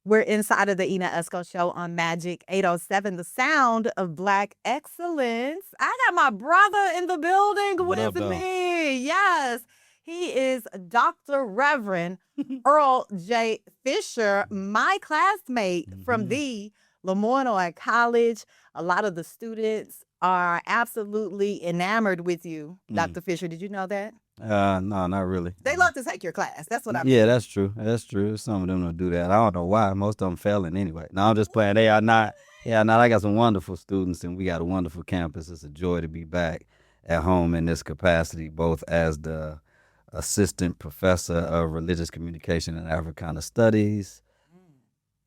We're inside of the Ina Esco Show on Magic 807, the sound of Black excellence. I got my brother in the building What up, with though? me. Yes, he is Dr. Reverend Earle J. Fisher, my classmate from the LeMoyne-Owen College. A lot of the students are absolutely enamored with you, Dr. Fisher. Did you know that? No, not really. They love to take your class. That's what I mean. Yeah, that's true. That's true. Some of them don't do that. I don't know why. Most of them failing anyway. No, I'm just playing. They are not. Yeah, not. I got some wonderful students, and we got a wonderful campus. It's a joy to be back at home in this capacity, both as the assistant professor of religious communication and Africana studies,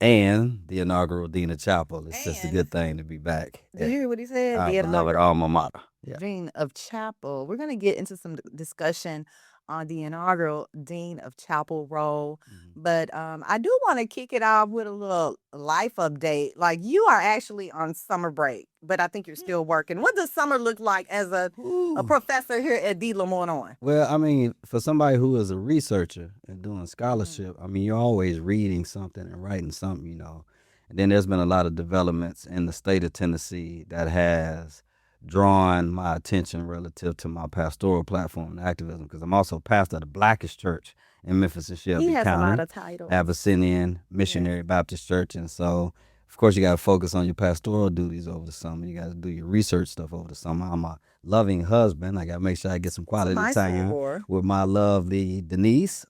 and the inaugural dean of chapel. It's just a good thing to be back. Did you hear what he said? Our The beloved alma mater. Yeah. Dean of Chapel. We're going to get into some discussion on the inaugural Dean of Chapel role. But I do want to kick it off with a little life update. Like, you are actually on summer break, but I think you're still working. What does summer look like as a professor here at the LeMoyne-Owen? Well, I mean, for somebody who is a researcher and doing scholarship, I mean, you're always reading something and writing something, you know. And then there's been a lot of developments in the state of Tennessee that has drawn my attention relative to my pastoral platform and activism, because I'm also pastor of the Blackest Church in Memphis and Shelby He has County. a lot of titles. Abyssinian Missionary Baptist Church. And so, of course, you got to focus on your pastoral duties over the summer. You got to do your research stuff over the summer. I'm a loving husband. I got to make sure I get some quality time with my lovely Denise.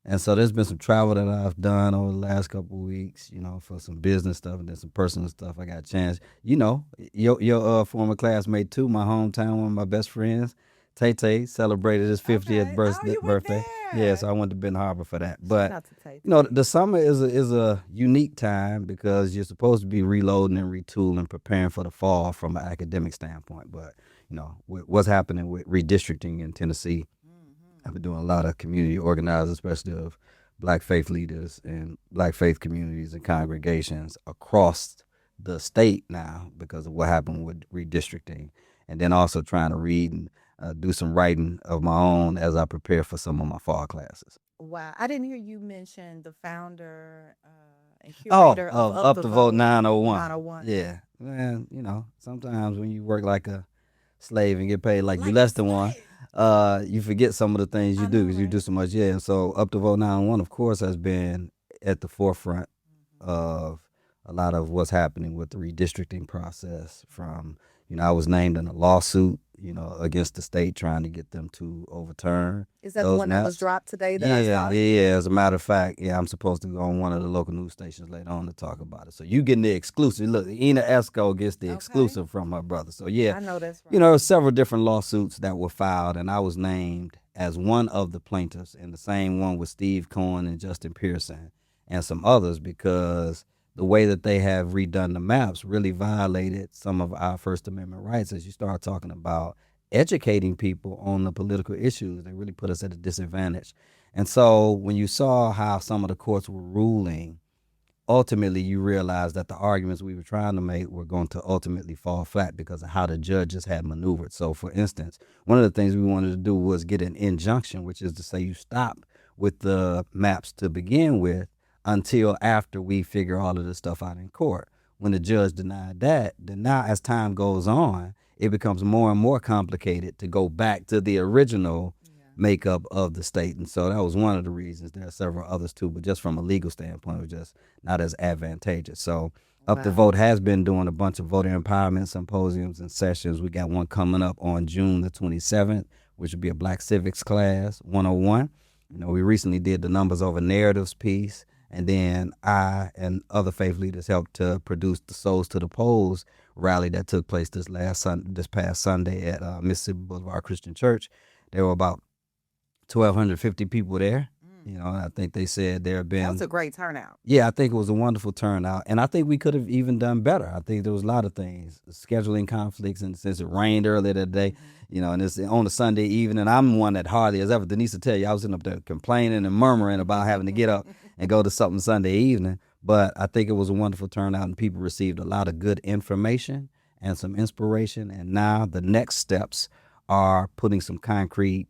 And so there's been some travel that I've done over the last couple of weeks, you know, for some business stuff and then some personal stuff. I got a chance. You know, your former classmate too, my hometown, one of my best friends, Tay celebrated his 50th birthday. Yeah, so I went to Benton Harbor for that. But you know, the summer is a unique time because you're supposed to be reloading and retooling, preparing for the fall from an academic standpoint. But you know, what's happening with redistricting in Tennessee, I've been doing a lot of community organizing, especially of Black faith leaders and Black faith communities and congregations across the state now because of what happened with redistricting. And then also trying to read and do some writing of my own as I prepare for some of my fall classes. Wow. I didn't hear you mention the founder and curator of Up the Vote 901. 901. Yeah. Man, you know, sometimes when you work like a slave and get paid like you less than one, you forget some of the things you do because you do so much. Yeah. And so Up to Vote 901, of course, has been at the forefront of a lot of what's happening with the redistricting process. From, you know, I was named in a lawsuit, you know, against the state trying to get them to overturn. Is that the one that was dropped today? That Yeah. As a matter of fact, yeah, I'm supposed to go on one of the local news stations later on to talk about it. So you getting the exclusive. Look, Ina Esco gets the exclusive from her brother. So yeah, I know that's right. You know, several different lawsuits that were filed, and I was named as one of the plaintiffs, and the same one with Steve Cohen and Justin Pearson and some others, because the way that they have redone the maps really violated some of our First Amendment rights. As you start talking about educating people on the political issues, they really put us at a disadvantage. And so when you saw how some of the courts were ruling, ultimately you realize that the arguments we were trying to make were going to ultimately fall flat because of how the judges had maneuvered. So for instance, one of the things we wanted to do was get an injunction, which is to say you stop with the maps to begin with until after we figure all of this stuff out in court. When the judge denied that, then now as time goes on, it becomes more and more complicated to go back to the original makeup of the state. And so that was one of the reasons. There are several others too, but just from a legal standpoint, it was just not as advantageous. So Up the Vote has been doing a bunch of voter empowerment symposiums and sessions. We got one coming up on June the 27th, which will be a Black Civics class 101. You know, we recently did the Numbers Over Narratives piece. And then I and other faith leaders helped to produce the Souls to the Polls rally that took place this past Sunday at Mississippi Boulevard Christian Church. There were about 1,250 people there. You know, and I think they said there have been... That was a great turnout. Yeah, I think it was a wonderful turnout. And I think we could have even done better. I think there was a lot of things. Scheduling conflicts, and since it rained earlier that day, you know, and it's on a Sunday evening. I'm one that hardly as ever. Denise will tell you, I was sitting up there complaining and murmuring about having to get up and go to something Sunday evening. But I think it was a wonderful turnout, and people received a lot of good information and some inspiration. And now the next steps are putting some concrete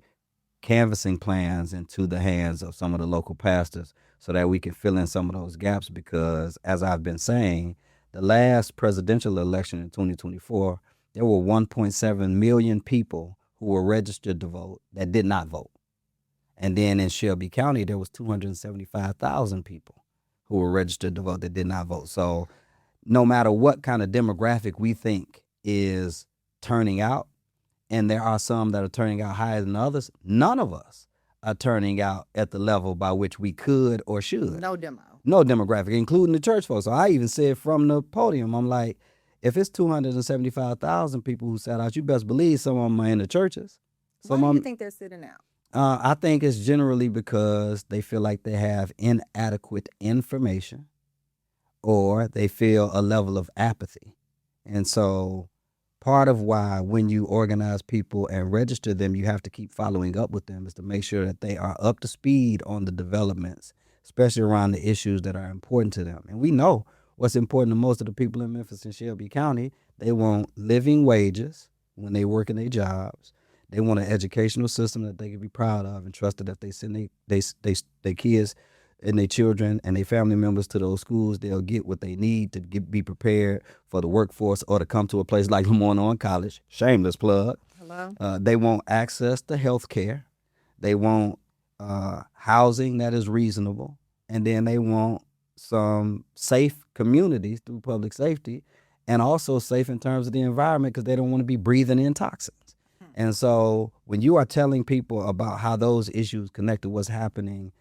canvassing plans into the hands of some of the local pastors so that we can fill in some of those gaps. Because, as I've been saying, the last presidential election in 2024, there were 1.7 million people who were registered to vote that did not vote. And then in Shelby County, there was 275,000 people who were registered to vote that did not vote. So no matter what kind of demographic we think is turning out, and there are some that are turning out higher than others, none of us are turning out at the level by which we could or should. No demo. No demographic, including the church folks. So I even said from the podium, I'm like, if it's 275,000 people who sat out, you best believe some of them are in the churches. Why Some do of you them, think they're sitting out? I think it's generally because they feel like they have inadequate information, or they feel a level of apathy. And so part of why when you organize people and register them, you have to keep following up with them, is to make sure that they are up to speed on the developments, especially around the issues that are important to them. And we know what's important to most of the people in Memphis and Shelby County. They want living wages when they work in their jobs. They want an educational system that they can be proud of and trust that if they send their kids and their children and their family members to those schools, they'll get what they need to be prepared for the workforce, or to come to a place like LeMoyne-Owen College. Shameless plug. Hello? They want access to health care. They want housing that is reasonable. And then they want some safe communities through public safety, and also safe in terms of the environment, because they don't want to be breathing in toxins. And so when you are telling people about how those issues connect to what's happening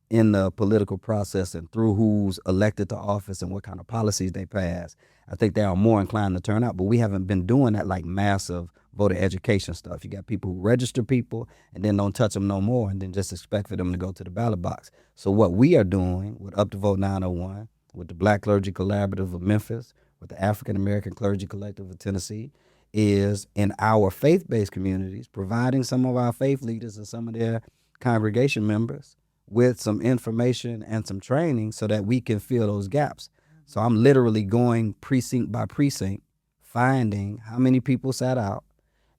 in the political process and through who's elected to office and what kind of policies they pass, I think they are more inclined to turn out. But we haven't been doing that like massive voter education stuff. You got people who register people and then don't touch them no more, and then just expect for them to go to the ballot box. So what we are doing with Up to Vote 901, with the Black Clergy Collaborative of Memphis, with the African American Clergy Collective of Tennessee, is in our faith-based communities, providing some of our faith leaders and some of their congregation members with some information and some training so that we can fill those gaps. So I'm literally going precinct by precinct, finding how many people sat out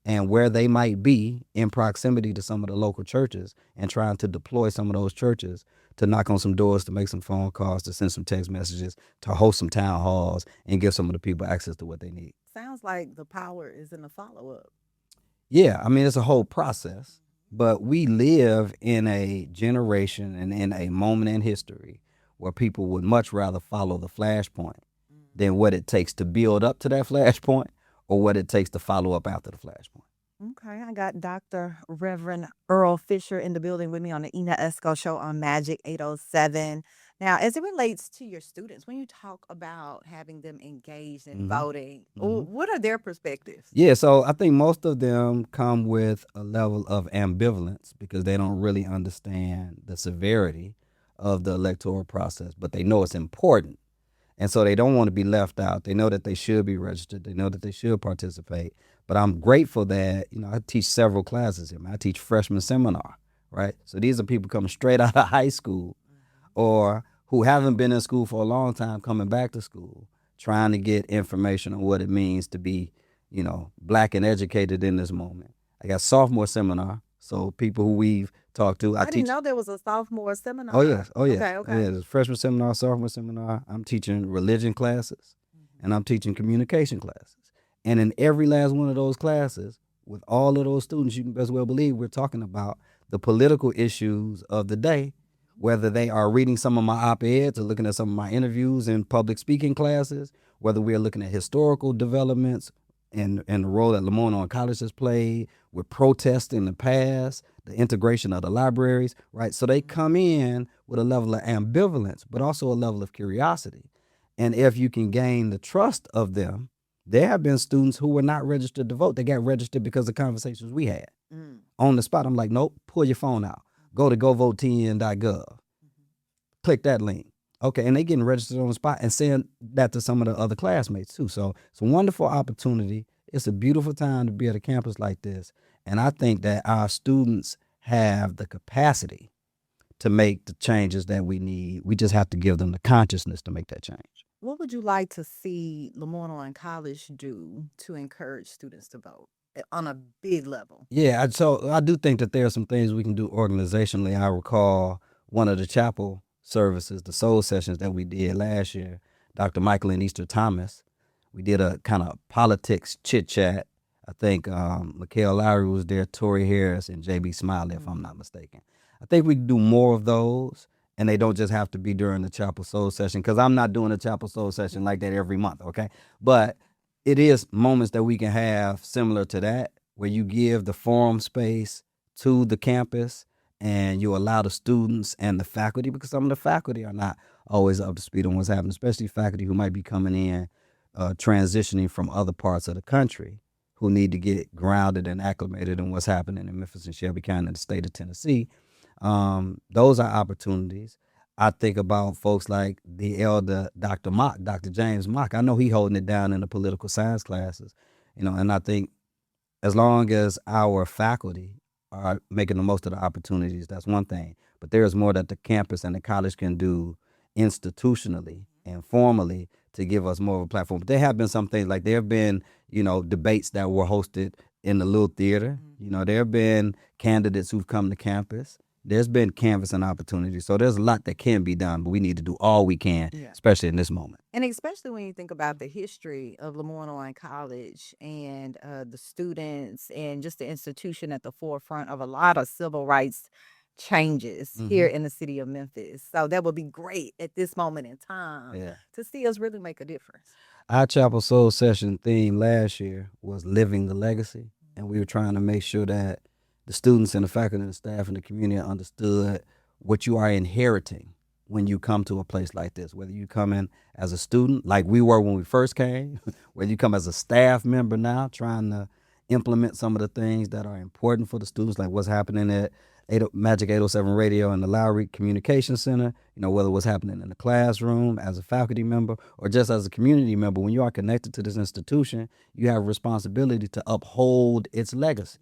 and where they might be in proximity to some of the local churches, and trying to deploy some of those churches to knock on some doors, to make some phone calls, to send some text messages, to host some town halls, and give some of the people access to what they need. Sounds like the power is in the follow up. Yeah, I mean, it's a whole process, but we live in a generation and in a moment in history where people would much rather follow the flashpoint than what it takes to build up to that flashpoint, or what it takes to follow up after the flashpoint. Okay, I got Dr. Reverend Earle Fisher in the building with me on the Ina Esco show on Magic 807. Now, as it relates to your students, when you talk about having them engaged in hmm voting, hmm what are their perspectives? Yeah, so I think most of them come with a level of ambivalence because they don't really understand the severity of the electoral process, but they know it's important. And so they don't want to be left out. They know that they should be registered. They know that they should participate. But I'm grateful that, I teach several classes here. I teach freshman seminar, right? So these are people coming straight out of high school, or who haven't been in school for a long time, coming back to school, trying to get information on what it means to be, black and educated in this moment. I got sophomore seminar. So people who we've talked to, I I didn't teach. know there was a sophomore Oh seminar. yes, oh yes, Okay, oh yeah. okay. There's freshman seminar, sophomore seminar. I'm teaching religion classes, and I'm teaching communication classes. And in every last one of those classes, with all of those students, you can best well believe we're talking about the political issues of the day, whether they are reading some of my op-eds or looking at some of my interviews in public speaking classes, whether we are looking at historical developments and the role that LeMoyne-Owen College has played with protests in the past, the integration of the libraries, right? So they come in with a level of ambivalence, but also a level of curiosity. And if you can gain the trust of them, there have been students who were not registered to vote. They got registered because of conversations we had Mm. on the spot. I'm like, nope, pull your phone out. Go to govotn.gov. Click that link. Okay, and they getting registered on the spot and saying that to some of the other classmates too. So it's a wonderful opportunity. It's a beautiful time to be at a campus like this. And I think that our students have the capacity to make the changes that we need. We just have to give them the consciousness to make that change. What would you like to see LeMoyne-Owen College do to encourage students to vote on a big level? Yeah, so I do think that there are some things we can do organizationally. I recall one of the chapel services, the soul sessions that we did last year, Dr. Michael and Easter Thomas, we did a kind of politics chit chat. I think Mikhail Lowry was there, Tori Harris, and JB Smiley, if I'm not mistaken. I think we can do more of those, and they don't just have to be during the Chapel Soul session, because I'm not doing a Chapel Soul session like that every month, okay? But it is moments that we can have similar to that, where you give the forum space to the campus and you allow the students and the faculty, because some of the faculty are not always up to speed on what's happening, especially faculty who might be coming in, transitioning from other parts of the country, who need to get grounded and acclimated in what's happening in Memphis and Shelby County in the state of Tennessee. Those are opportunities. I think about folks like the elder Dr. Mock, Dr. James Mock. I know he holding it down in the political science classes, and I think as long as our faculty are making the most of the opportunities, that's one thing. But there is more that the campus and the college can do institutionally and formally to give us more of a platform. But there have been some things, like there have been, debates that were hosted in the little theater. There have been candidates who've come to campus. There's been canvassing opportunities. So there's a lot that can be done, but we need to do all we can, especially in this moment. And especially when you think about the history of LeMoyne-Owen College and the students and just the institution at the forefront of a lot of civil rights changes here in the city of Memphis. So that would be great at this moment in time to see us really make a difference. Our Chapel Soul Session theme last year was Living the Legacy, and we were trying to make sure that the students and the faculty and the staff and the community understood what you are inheriting when you come to a place like this, whether you come in as a student, like we were when we first came, whether you come as a staff member now, trying to implement some of the things that are important for the students, like what's happening at Magic 807 Radio and the Lowry Communication Center, whether what's happening in the classroom as a faculty member or just as a community member. When you are connected to this institution, you have a responsibility to uphold its legacy.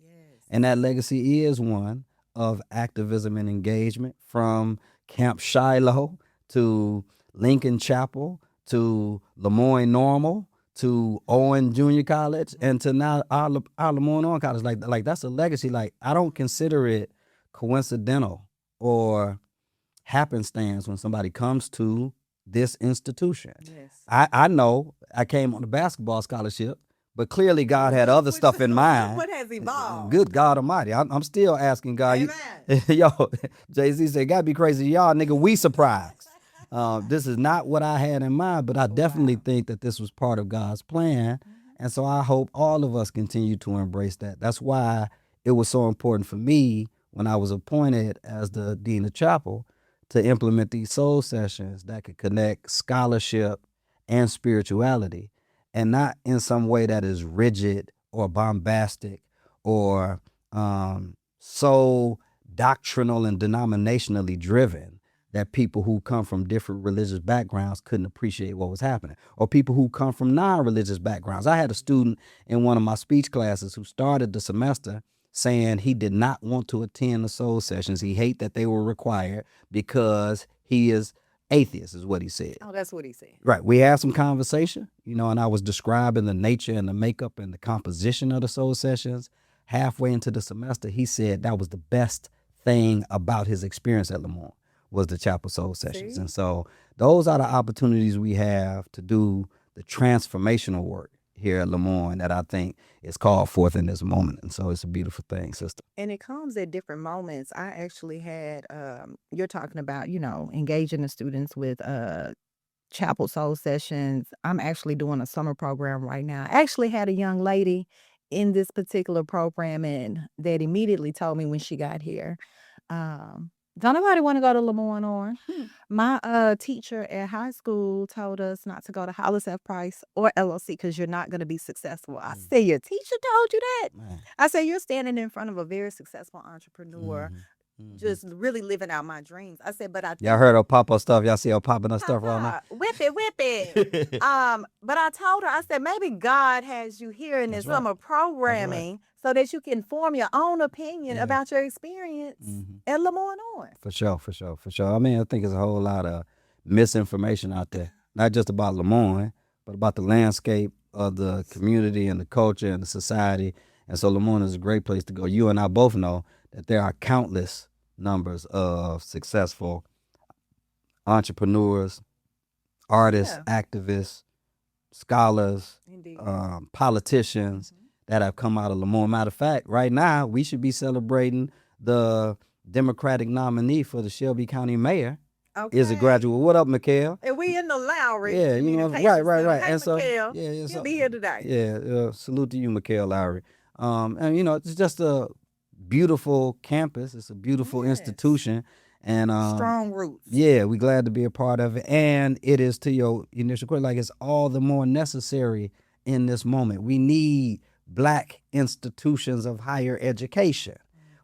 And that legacy is one of activism and engagement, from Camp Shiloh to Lincoln Chapel to LeMoyne Normal to Owen Junior College and to now our LeMoyne-Owen College. Like that's a legacy. Like, I don't consider it coincidental or happenstance when somebody comes to this institution. I know I came on a basketball scholarship, but clearly God had other stuff in mind. What has evolved? Good God Almighty. I'm still asking God. Yo, Jay-Z said, gotta be crazy. Y'all, nigga, we surprised. This is not what I had in mind, but I definitely think that this was part of God's plan. And so I hope all of us continue to embrace that. That's why it was so important for me when I was appointed as the Dean of Chapel to implement these soul sessions that could connect scholarship and spirituality, and not in some way that is rigid or bombastic or so doctrinal and denominationally driven that people who come from different religious backgrounds couldn't appreciate what was happening, or people who come from non-religious backgrounds. I had a student in one of my speech classes who started the semester saying he did not want to attend the soul sessions. He hated that they were required because he is atheist, is what he said. Oh, that's what he said. Right. We had some conversation, and I was describing the nature and the makeup and the composition of the soul sessions. Halfway into the semester, he said that was the best thing about his experience at LeMoyne was the Chapel Soul Sessions. See? And so those are the opportunities we have to do the transformational work here at LeMoyne that I think is called forth in this moment. And so it's a beautiful thing, sister. And it comes at different moments. I actually had, you're talking about, engaging the students with Chapel Soul Sessions. I'm actually doing a summer program right now. I actually had a young lady in this particular program and that immediately told me when she got here, don't nobody want to go to LeMoyne-Owen. My teacher at high school told us not to go to Hollis F. Price or LLC because you're not going to be successful. I said, your teacher told you that? Man. I said, you're standing in front of a very successful entrepreneur, just really living out my dreams. I said, but I think Y'all heard her pop-up stuff. Y'all see her popping her stuff right now? whip it. But I told her, I said, maybe God has you here in this summer programming so that you can form your own opinion about your experience at LeMoyne-Owen. For sure. I mean, I think there's a whole lot of misinformation out there, not just about LeMoyne, but about the landscape of the community and the culture and the society. And so LeMoyne is a great place to go. You and I both know that there are countless numbers of successful entrepreneurs, artists, Yeah, activists, scholars, indeed. politicians Hmm. that have come out of LeMoyne. Matter of fact, right now we should be celebrating the Democratic nominee for the Shelby County mayor is a Okay. graduate. What up, Mikhail? And we in the Lowry Yeah, you know, right, Communication right, Center. right. Hey, And so, Mikhail, yeah, yeah, you'll so, be here today. yeah, salute to you, Mikhail Lowry. And you know, it's just a beautiful campus. It's a beautiful Yes. institution, and Strong roots. yeah, we glad to be a part of it. And it is, to your initial question, like it's all the more necessary in this moment. We need black institutions of higher education.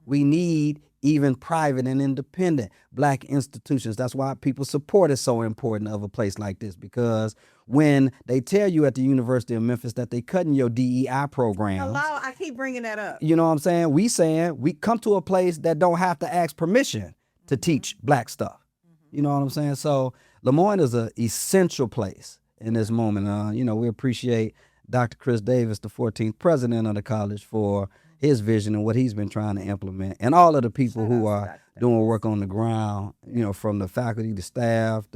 We need even private and independent black institutions. That's why people support is so important of a place like this, because when they tell you at the University of Memphis that they cutting your DEI programs, Hello, I keep bringing that up. you know what I'm saying we come to a place that don't have to ask permission to teach black stuff. You know what I'm saying? So LeMoyne is an essential place in this moment. You know, we appreciate Dr. Chris Davis, the 14th president of the college, for his vision and what he's been trying to implement, and all of the people Shout who out to are Dr. doing Davis. work on the ground. You know, from the faculty, the staff,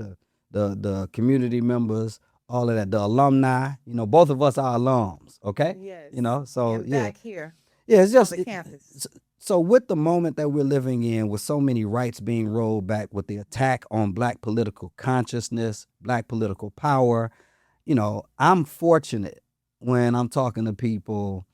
the community members, all of that, the alumni. You know, both of us are alums. Okay. Yes. You know, so And yeah, back here yeah, it's on just the campus. so with the moment that we're living in, with so many rights being rolled back, with the attack on black political consciousness, black political power, you know, I'm fortunate when I'm talking to people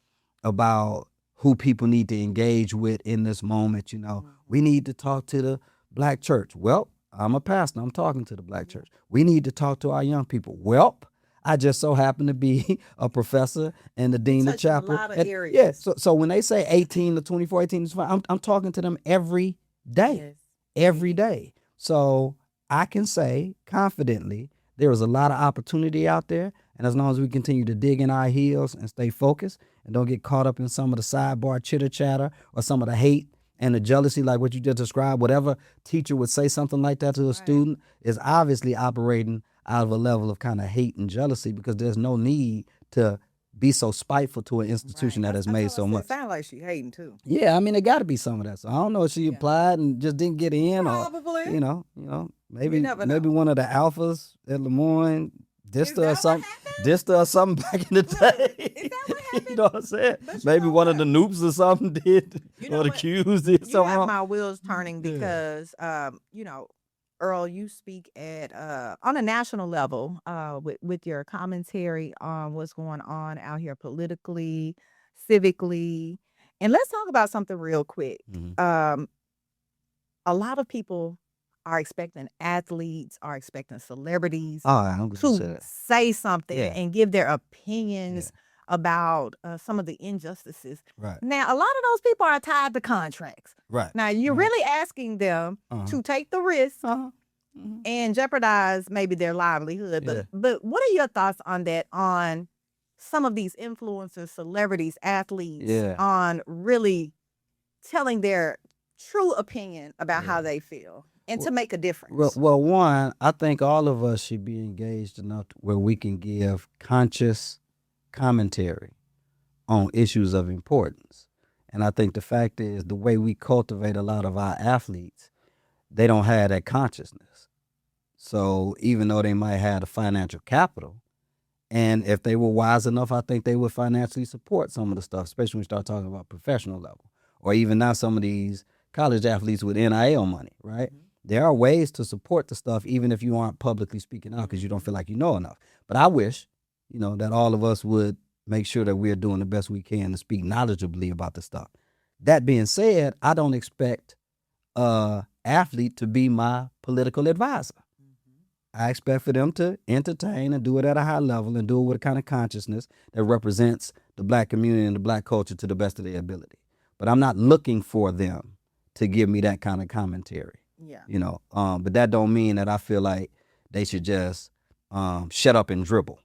about who people need to engage with in this moment. You know, we need to talk to the black church. Well, I'm a pastor. I'm talking to the black church. We need to talk to our young people. Well, I just so happen to be a professor and the You dean of touching a chapel. lot of Yeah, areas. so when they say 18 to 24, 18 to 25, I'm talking to them every day, Yes. every day. So I can say confidently there is a lot of opportunity out there. And as long as we continue to dig in our heels and stay focused and don't get caught up in some of the sidebar chitter chatter or some of the hate and the jealousy, like what you just described, whatever teacher would say something like that to a Right. student is obviously operating out of a level of kind of hate and jealousy, because there's no need to be so spiteful to an institution Right. that has I made told her, I so said, much. sound like she hating too. Yeah, I mean, there got to be some of that. So I don't know if she Yeah. applied and just didn't get in, or Probably. maybe never maybe know. one of the alphas at LeMoyne Is dissed her or that what something, happened? dissed her or something back in the Really? day. Is that what You happened? know what I'm saying? But you Maybe know one of what? the noops or something did, You or know the what? Qs did You something have wrong. my wheels turning Yeah. because Earle, you speak at on a national level with your commentary on what's going on out here politically, civically. And let's talk about something real quick. Mhm. Um, a lot of people are expecting athletes, are expecting celebrities Oh, I'm going to say to that. say something Yeah. and give their Yeah. opinions about some of the injustices. Right. Now, a lot of those people are tied to contracts. Right. Now, you're Right. really asking them Uh-huh. to take the risk Uh-huh. Mhm. and jeopardize maybe their livelihood. Yeah. But what are your thoughts on that? On some of these influencers, celebrities, athletes, Yeah. on really telling their true opinion about how Yeah. they feel and to Well, make a well, difference. well, one, I think all of us should be engaged enough where we can give conscious commentary on issues of importance. And I think the fact is, the way we cultivate a lot of our athletes, they don't have that consciousness. So even though they might have the financial capital, and if they were wise enough, I think they would financially support some of the stuff, especially when we start talking about professional level, or even now some of these college athletes with NIL money, right? There are ways to support the stuff, even if you aren't publicly speaking out because you don't feel like you know enough. But I wish, that all of us would make sure that we're doing the best we can to speak knowledgeably about the stuff. That being said, I don't expect athlete to be my political advisor. I expect for them to entertain and do it at a high level and do it with a kind of consciousness that represents the black community and the black culture to the best of their ability. But I'm not looking for them to give me that kind of commentary. Yeah. But that don't mean that I feel like they should just shut up and dribble.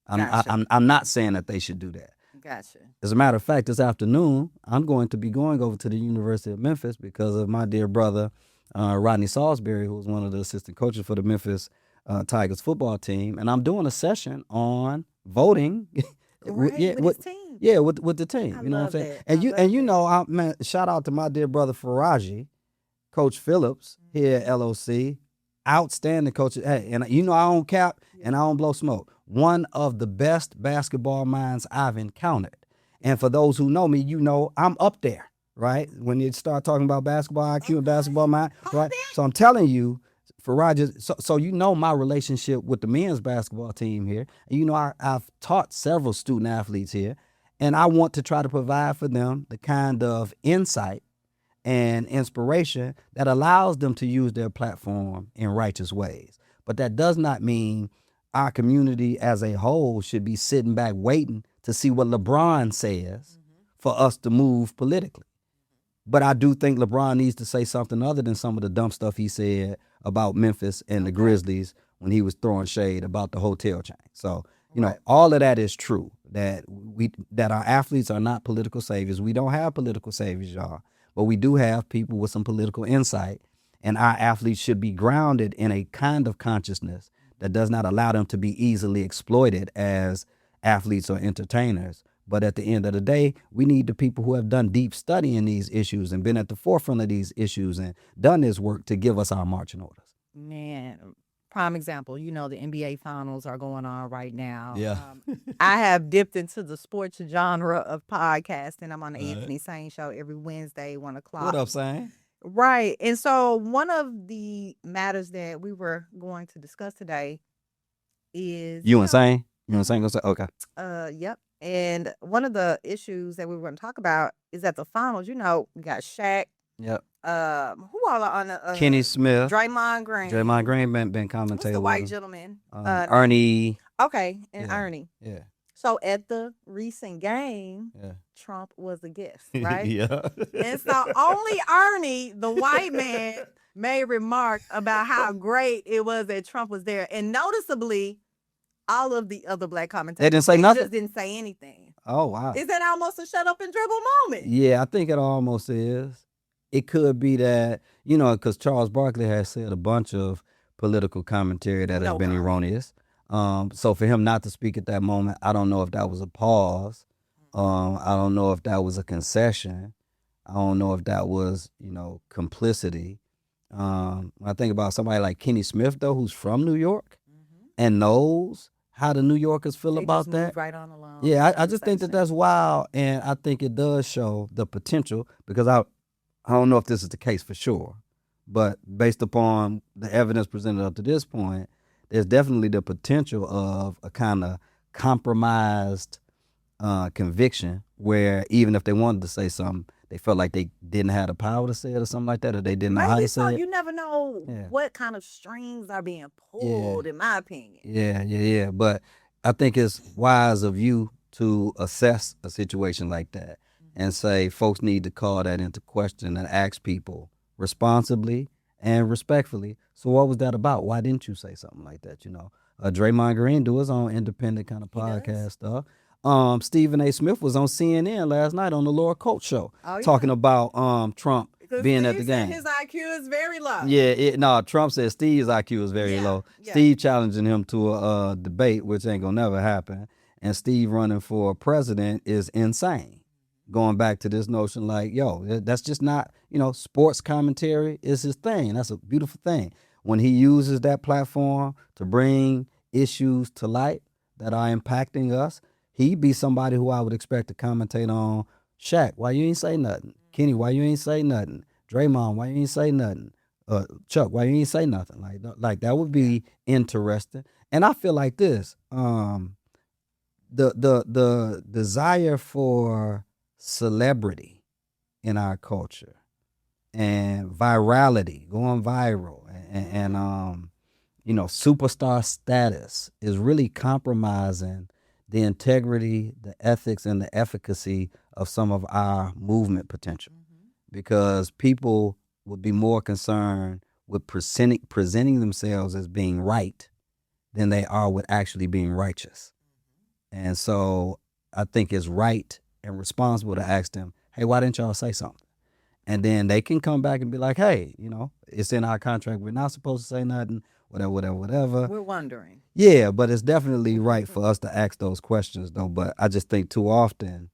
Gotcha. I'm not saying that they should do that. Gotcha. As a matter of fact, this afternoon, I'm going to be going over to the University of Memphis because of my dear brother, Rodney Salisbury, who was one of the assistant coaches for the Memphis Tigers football team. And I'm doing a session on voting. Right, yeah, with his team. Yeah, with the team. I You know what I'm love saying? that. And I you love and you that. know, man, shout out to my dear brother Faraji, Coach Phillips here at LOC. outstanding coaches. Hey, and you know I don't cap and I don't blow smoke. One of the best basketball minds I've encountered. And for those who know me, you know I'm up there, right? When you start talking about basketball IQ and basketball mind, right? So I'm telling you, for Rogers, so you know my relationship with the men's basketball team here. And you know I've taught several student athletes here, and I want to try to provide for them the kind of insight and inspiration that allows them to use their platform in righteous ways. But that does not mean our community as a whole should be sitting back waiting to see what LeBron says for us to move politically. But I do think LeBron needs to say something other than some of the dumb stuff he said about Memphis and the Grizzlies when he was throwing shade about the hotel chain. So, you know, all of that is true. That our athletes are not political saviors. We don't have political saviors, y'all. But we do have people with some political insight. And our athletes should be grounded in a kind of consciousness that does not allow them to be easily exploited as athletes or entertainers. But at the end of the day, we need the people who have done deep study in these issues and been at the forefront of these issues and done this work to give us our marching orders. Man, prime example, you know, the NBA finals are going on right now. Yeah. I have dipped into the sports genre of podcasting. I'm on the Right. Anthony Sane show every Wednesday, 1 o'clock. What up, Sam? Right. And so one of the matters that we were going to discuss today is You insane? You insane? Okay. yep. And one of the issues that we were going to talk about is at the finals, you know, we got Shaq. Yep. Who all are on the Kenny Smith. Draymond Green. Draymond Green been What's commentating. the with white him. gentleman? Ernie. Okay, and Yeah. Ernie. Yeah. So at the recent game, Yeah. Trump was a guest, right? Yeah. And so only Ernie, the white man, made remark about how great it was that Trump was there. And noticeably, all of the other black commentators They didn't say nothing? just didn't say anything. Oh, wow. Is that almost a shut up and dribble moment? Yeah, I think it almost is. It could be that, you know, because Charles Barkley has said a bunch of political commentary that has been erroneous. So for him not to speak at that moment, I don't know if that was a pause. I don't know if that was a concession. I don't know if that was, you know, complicity. When I think about somebody like Kenny Smith, though, who's from New York and knows how the New Yorkers feel They about just that. moved right on along. Yeah, I just think that that's wild, and I think it does show the potential because I don't know if this is the case for sure, but based upon the evidence presented up to this point, there's definitely the potential of a kind of compromised conviction where even if they wanted to say something, they felt like they didn't have the power to say it or something like that, or they didn't know how Maybe to so. say it. You never know Yeah. what kind of strings are being pulled, in my opinion. Yeah. But I think it's wise of you to assess a situation like that and say folks need to call that into question and ask people responsibly and respectfully. So what was that about? Why didn't you say something like that? You know, Draymond Green do his own independent kind of podcast stuff. Stephen A. Smith was on CNN last night on the Laura Coates show talking about Trump being at the game. His IQ is very low. Yeah, Trump said Steve's IQ is very low. Yeah. Steve challenging him to a debate, which ain't gonna never happen. And Steve running for president is insane. Going back to this notion like, yo, that's just not, you know, sports commentary is his thing. That's a beautiful thing. When he uses that platform to bring issues to light that are impacting us, he'd be somebody who I would expect to commentate on Shaq, why you ain't say nothing? Kenny, why you ain't say nothing? Draymond, why you ain't say nothing? Chuck, why you ain't say nothing? Like that would be interesting. And I feel like this, the desire for celebrity in our culture and virality, going viral, and you know, superstar status is really compromising the integrity, the ethics, and the efficacy of some of our movement potential. Because people would be more concerned with presenting themselves as being right than they are with actually being righteous. And so I think it's right and responsible to ask them, hey, why didn't y'all say something? And then they can come back and be like, hey, you know, it's in our contract. We're not supposed to say nothing, whatever. We're wondering. Yeah, but it's definitely right for us to ask those questions, though. But I just think too often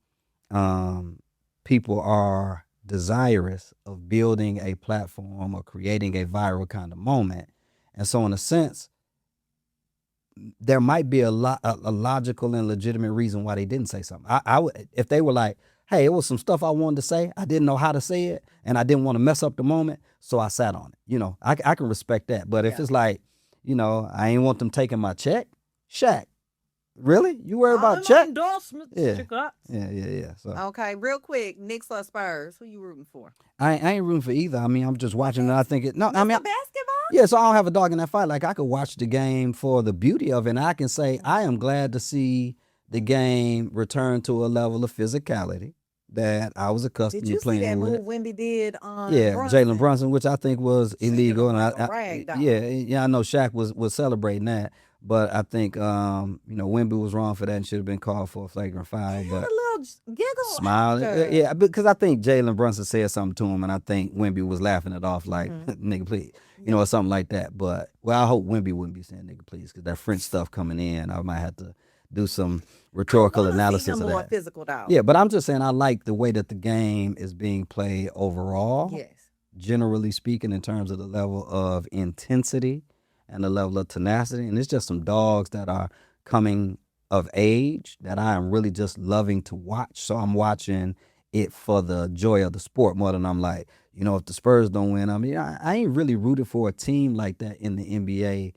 people are desirous of building a platform or creating a viral kind of moment. And so in a sense, there might be a logical and legitimate reason why they didn't say something. I would, if they were like, hey, it was some stuff I wanted to say, I didn't know how to say it, and I didn't want to mess up the moment, so I sat on it. I can respect that. But if Yeah. it's like, I ain't want them taking my check, Shaq, really? You worry All about in my check? endorsements, Yeah, check out. yeah. So Okay, real quick, Knicks or Spurs? Who you rooting for? I ain't rooting for either. I mean, I'm just watching it. I think it. No, I Mr. mean, Basketball? yeah, so I don't have a dog in that fight. Like I could watch the game for the beauty of it, and I can say I am glad to see the game return to a level of physicality that I was Did accustomed to you see that playing with. move Wemby did on Yeah, Jalen Brunson? Brunson, which I think was Shaking illegal, him and like a rag doll. yeah, I know Shaq was celebrating that, but I think Wemby was wrong for that and should have been called for a flagrant He foul. had But a little giggle smile, after. yeah, because I think Jalen Brunson said something to him, and I think Wemby was laughing it off like nigga please, or something like that. But well, I hope Wemby wouldn't be saying nigga please because that French stuff coming in, I might have to do some I rhetorical want to see analysis him of more that. physical, though. Yeah, but I'm just saying I like the way that the game is being played overall, Yes. generally speaking, in terms of the level of intensity and the level of tenacity. And it's just some dogs that are coming of age that I am really just loving to watch. So I'm watching it for the joy of the sport more than I'm like, if the Spurs don't win, I mean, I ain't really rooted for a team like that in the NBA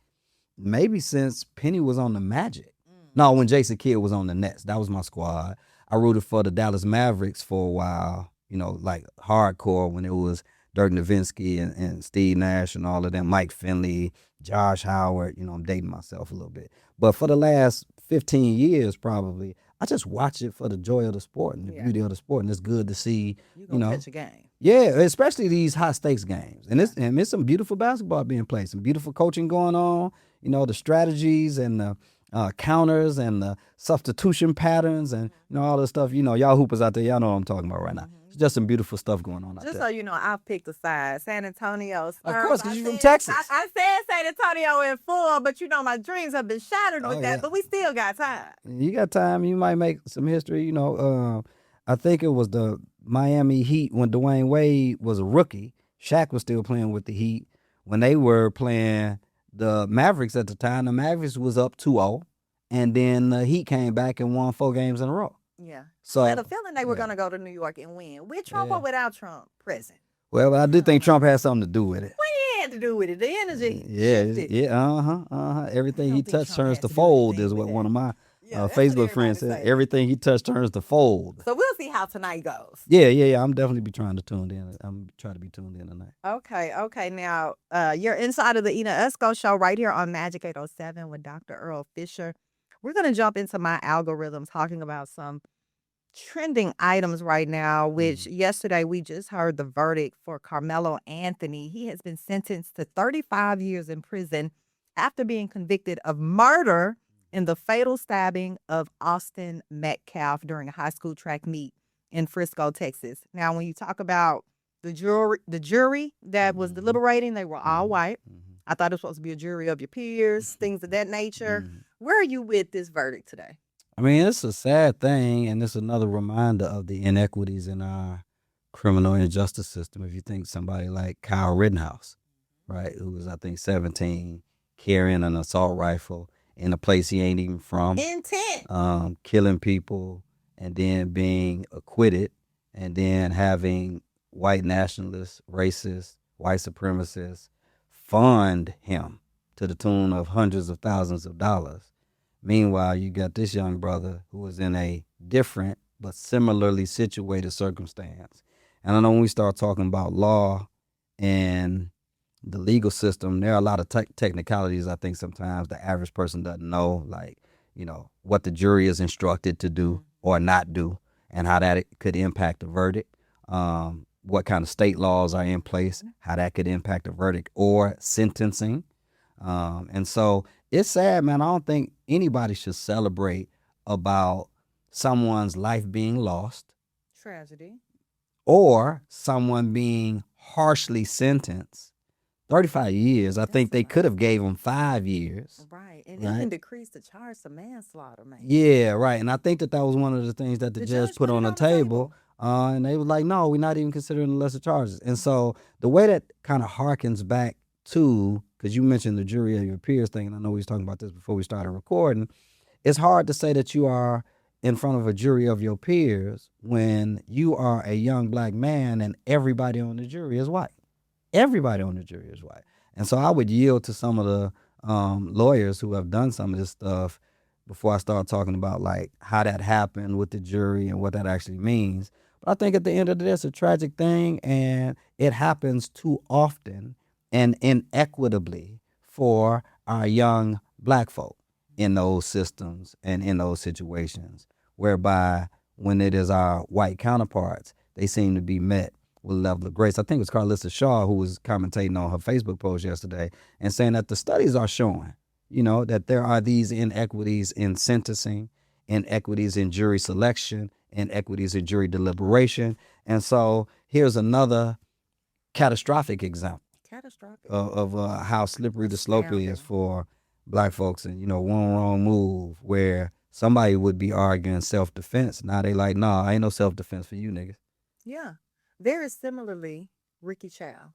maybe since Penny was on the Magic. No, when Jason Kidd was on the Nets, that was my squad. I rooted for the Dallas Mavericks for a while, like hardcore when it was Dirk Nowitzki and Steve Nash and all of them, Mike Finley, Josh Howard. I'm dating myself a little bit. But for the last 15 years, probably, I just watch it for the joy of the sport and the beauty of the sport. And it's good to see, You going to catch a game. yeah, especially these high stakes games. And it's some beautiful basketball being played, some beautiful coaching going on, the strategies and the counters and the substitution patterns and all this stuff. Y'all hoopers out there, y'all know what I'm talking about right now. It's just some beautiful stuff going on out Just there. so you know, I picked a side. San Antonio Spurs. Of course, because I you're from said- Texas. I said San Antonio in 4, but my dreams have been shattered with Oh, that. yeah. But we still got time. You got time. You might make some history. I think it was the Miami Heat when Dwayne Wade was a rookie. Shaq was still playing with the Heat. When they were playing the Mavericks at the time, the Mavericks was up 2-0. And then the Heat came back and won 4 games in a row. Yeah. So I had a feeling they were going to go to New York and win. With Trump or without Trump present. well, I do think Trump had something to do with it. What he had to do with it? The energy. Yeah, shifted. yeah, Everything I he don't think touched Trump turns had to to do fold anything is what with one of my Yeah, that's what Facebook friends everybody said. say. Everything he touched turns to fold. So we'll see how tonight goes. Yeah. I'm definitely be trying to tune in. I'm trying to be tuned in tonight. Okay. Now, you're inside of the Ina Esco show right here on Magic 807 with Dr. Earle Fisher. We're going to jump into my algorithm talking about some trending items right now, which yesterday we just heard the verdict for Karmelo Anthony. He has been sentenced to 35 years in prison after being convicted of murder in the fatal stabbing of Austin Metcalf during a high school track meet in Frisco, Texas. Now, when you talk about the jury that was deliberating, they were all white. I thought it was supposed to be a jury of your peers, things of that nature. Where are you with this verdict today? I mean, it's a sad thing, and it's another reminder of the inequities in our criminal and justice system. If you think somebody like Kyle Rittenhouse, right, who was, I think, 17, carrying an assault rifle in a place he ain't even from, Intent. killing people, and then being acquitted, and then having white nationalists, racists, white supremacists fund him to the tune of hundreds of thousands of dollars. Meanwhile, you got this young brother who was in a different but similarly situated circumstance. And I know when we start talking about law and the legal system, there are a lot of technicalities I think sometimes the average person doesn't know, like, what the jury is instructed to do or not do and how that could impact the verdict. What kind of state laws are in place, how that could impact the verdict or sentencing. And so it's sad, man. I don't think anybody should celebrate about someone's life being lost Tragedy. or someone being harshly sentenced. 35 years. I think they could have gave him 5 years. Right. And even decreased the charge to manslaughter, man. Yeah, right. And I think that was one of the things that the judge put on the table. And they were like, no, we're not even considering the lesser charges. And so the way that kind of harkens back to because you mentioned the jury of your peers thing, and I know we was talking about this before we started recording. It's hard to say that you are in front of a jury of your peers when you are a young black man and everybody on the jury is white. Everybody on the jury is white. And so I would yield to some of the lawyers who have done some of this stuff before I start talking about like how that happened with the jury and what that actually means. But I think at the end of the day, it's a tragic thing, and it happens too often and inequitably for our young black folk in those systems and in those situations, whereby when it is our white counterparts, they seem to be met with a level of grace. I think it was Carlissa Shaw who was commentating on her Facebook post yesterday and saying that the studies are showing, that there are these inequities in sentencing, inequities in jury selection, inequities in jury deliberation. And so here's another catastrophic example Catastrophic. of how slippery the slope is Astounding. for black folks. And, one wrong move where somebody would be arguing self-defense. Now they like, nah, ain't no self-defense for you niggas. Yeah. Very similarly, Ricky Chow.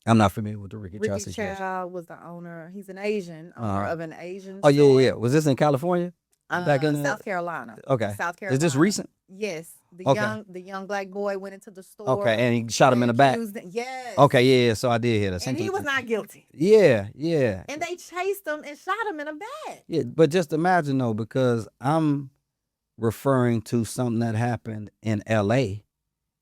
I'm not familiar with the Ricky Chow Ricky situation. Chow was the owner. He's an Asian owner of an Asian Oh, yeah, store. yeah. Was this in California? Back in South Carolina. Okay. South Carolina. Is this recent? Yes. Okay. The young black boy went into the store. Okay, and he shot him in the back. Yes. Okay, yeah, so I did hear that. And he was not guilty. Yeah, yeah. And they chased him and shot him in the back. Yeah, but just imagine though, because I'm referring to something that happened in LA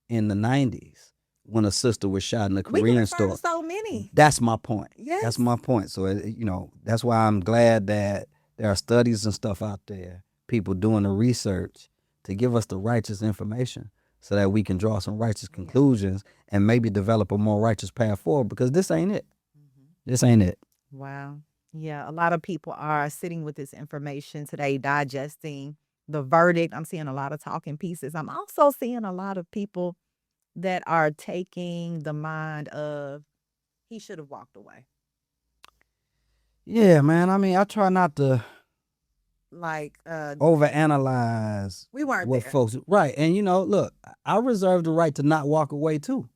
in the 90s when a sister was shot in a Korean store. So many. That's my point. Yes. That's my point. So, that's why I'm glad that there are studies and stuff out there, people doing the research to give us the righteous information so that we can draw some righteous conclusions and maybe develop a more righteous path forward, because this ain't it. This ain't it. Wow. Yeah, a lot of people are sitting with this information today, digesting the verdict. I'm seeing a lot of talking pieces. I'm also seeing a lot of people that are taking the mind of he should have walked away. Yeah, man. I mean, I try not to like overanalyze we weren't what there. folks right. And look, I reserve the right to not walk away too.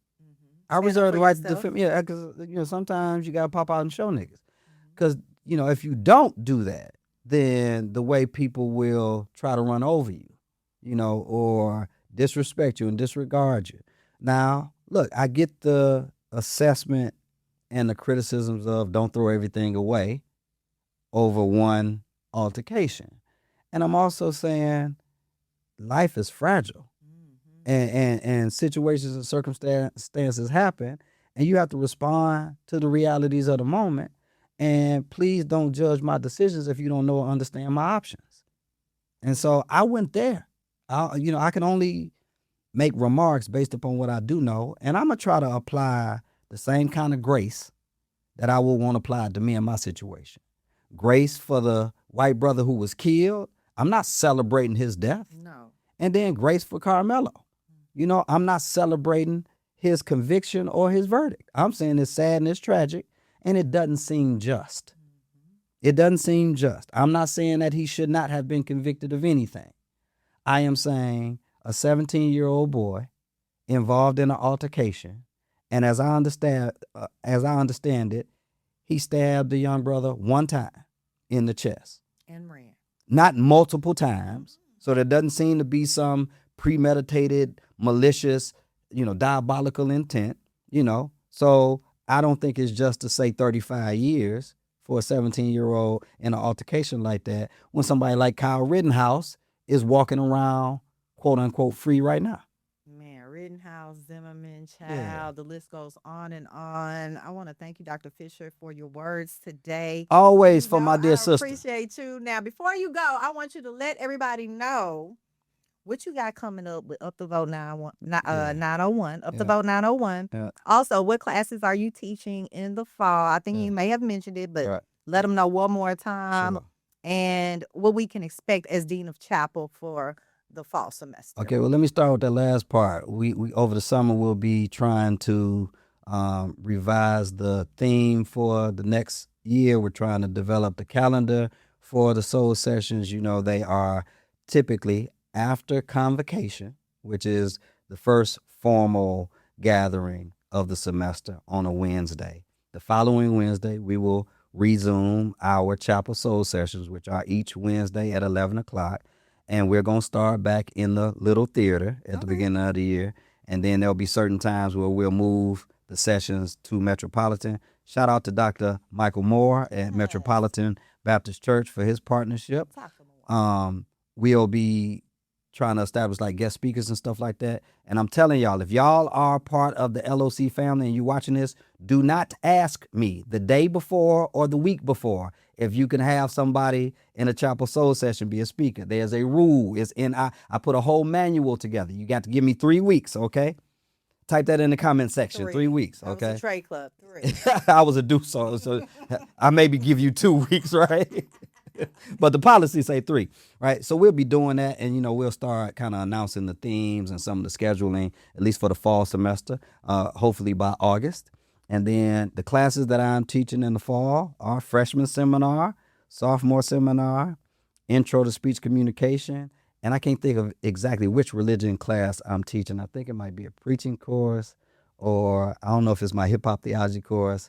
I reserve the right to defend. Yeah, because sometimes you gotta pop out and show niggas. Because if you don't do that, then the way people will try to run over you, or disrespect you and disregard you. Now, look, I get the assessment and the criticisms of don't throw everything away over one altercation. And I'm also saying life is fragile. And situations and circumstances happen, and you have to respond to the realities of the moment. And please don't judge my decisions if you don't know or understand my options. And so I went there. I can only make remarks based upon what I do know, and I'm gonna try to apply the same kind of grace that I would want applied to me in my situation. Grace for the white brother who was killed. I'm not celebrating his death. No. And then grace for Karmelo. I'm not celebrating his conviction or his verdict. I'm saying it's sad and it's tragic, and it doesn't seem just. It doesn't seem just. I'm not saying that he should not have been convicted of anything. I am saying a 17-year-old boy involved in an altercation, and as I understand it, he stabbed the young brother one time in the chest. And ran. Not multiple times. So there doesn't seem to be some premeditated, malicious, diabolical intent, So I don't think it's just to say 35 years for a 17-year-old in an altercation like that when somebody like Kyle Rittenhouse is walking around, quote unquote, free right now. Man, Rittenhouse, Zimmerman, Child, the list goes on and on. I want to thank you, Dr. Fisher, for your words today. Always for my dear sister. I appreciate you. Now, before you go, I want you to let everybody know what you got coming up with Up the Vote 901, Up the Vote 901. Yeah. Also, what classes are you teaching in the fall? I think you may have mentioned it, but let them know one more time. Sure. And what we can expect as Dean of Chapel for the fall semester. Okay, well, let me start with that last part. We over the summer we'll be trying to revise the theme for the next year. We're trying to develop the calendar for the soul sessions. They are typically after convocation, which is the first formal gathering of the semester on a Wednesday. The following Wednesday, we will resume our chapel soul sessions, which are each Wednesday at 11 o'clock. And we're going to start back in the little theater at the Okay. beginning of the year. And then there'll be certain times where we'll move the sessions to Metropolitan. Shout out to Dr. Michael Moore at Yes. Metropolitan Baptist Church for his partnership. Talk some more. We'll be trying to establish like guest speakers and stuff like that. And I'm telling y'all, if y'all are part of the LOC family and you watching this, do not ask me the day before or the week before if you can have somebody in a chapel soul session be a speaker. There's a rule. I put a whole manual together. You got to give me 3 weeks, okay? Type that in the comment section. 3 weeks, I was a okay? trade club. 3. I was a do so I maybe give you 2 weeks, right? But the policy say 3, right? So we'll be doing that, and we'll start kind of announcing the themes and some of the scheduling, at least for the fall semester, hopefully by August. And then the classes that I'm teaching in the fall are freshman seminar, sophomore seminar, intro to speech communication, and I can't think of exactly which religion class I'm teaching. I think it might be a preaching course, or I don't know if it's my hip hop theology course.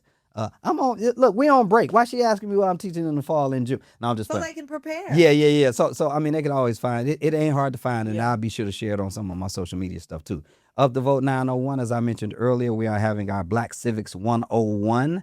I'm on. Look, we on break. Why she asking me what I'm teaching in the fall in June? No, I'm just So playing. they can prepare. Yeah. So I mean, they can always find it. It ain't hard to find, and Yeah. I'll be sure to share it on some of my social media stuff too. Up the Vote 901, as I mentioned earlier, we are having our Black Civics 101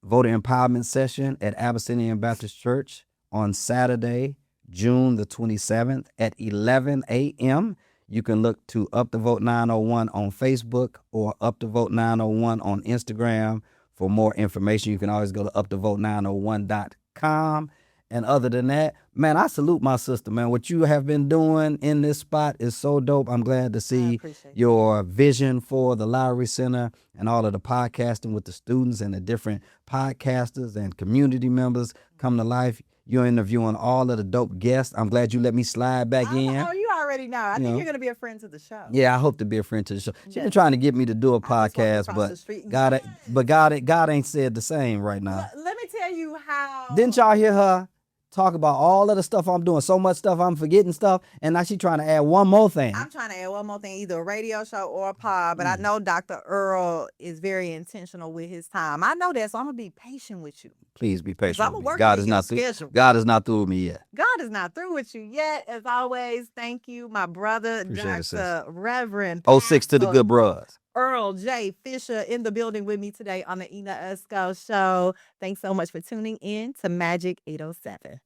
voter empowerment session at Abyssinian Baptist Church on Saturday, June the 27th at 11 a.m. You can look to Up the Vote 901 on Facebook or Up the Vote 901 on Instagram for more information. You can always go to upthevote901.com. And other than that, man, I salute my sister, man. What you have been doing in this spot is so dope. I'm glad to see appreciate your vision for the Lowry Center and all of the podcasting with the students and the different podcasters and community members come to life. You're interviewing all of the dope guests. I'm glad you let me slide back in. Oh, you already know. I think you're going to be a friend to the show. Yeah, I hope to be a friend to the show. She's been Yes. trying to get me to do a I just walked podcast, across but the street. God ain't said the same right now. Let me tell you how. Didn't y'all hear her talk about all of the stuff I'm doing? So much stuff, I'm forgetting stuff, and now she trying to add one more thing. I'm trying to add one more thing, either a radio show or a pod, but I know Dr. Earle is very intentional with his time. I know that, so I'm going to be patient with you. Please be patient. I'm with me. working God in is your not through. schedule. God is not through with me yet. God is not through with you yet. As always, thank you, my brother, Appreciate it, Dr. Reverend 06 to the Pastor good bros. Earle J. Fisher in the building with me today on the Esco Show. Thanks so much for tuning in to Magic 807.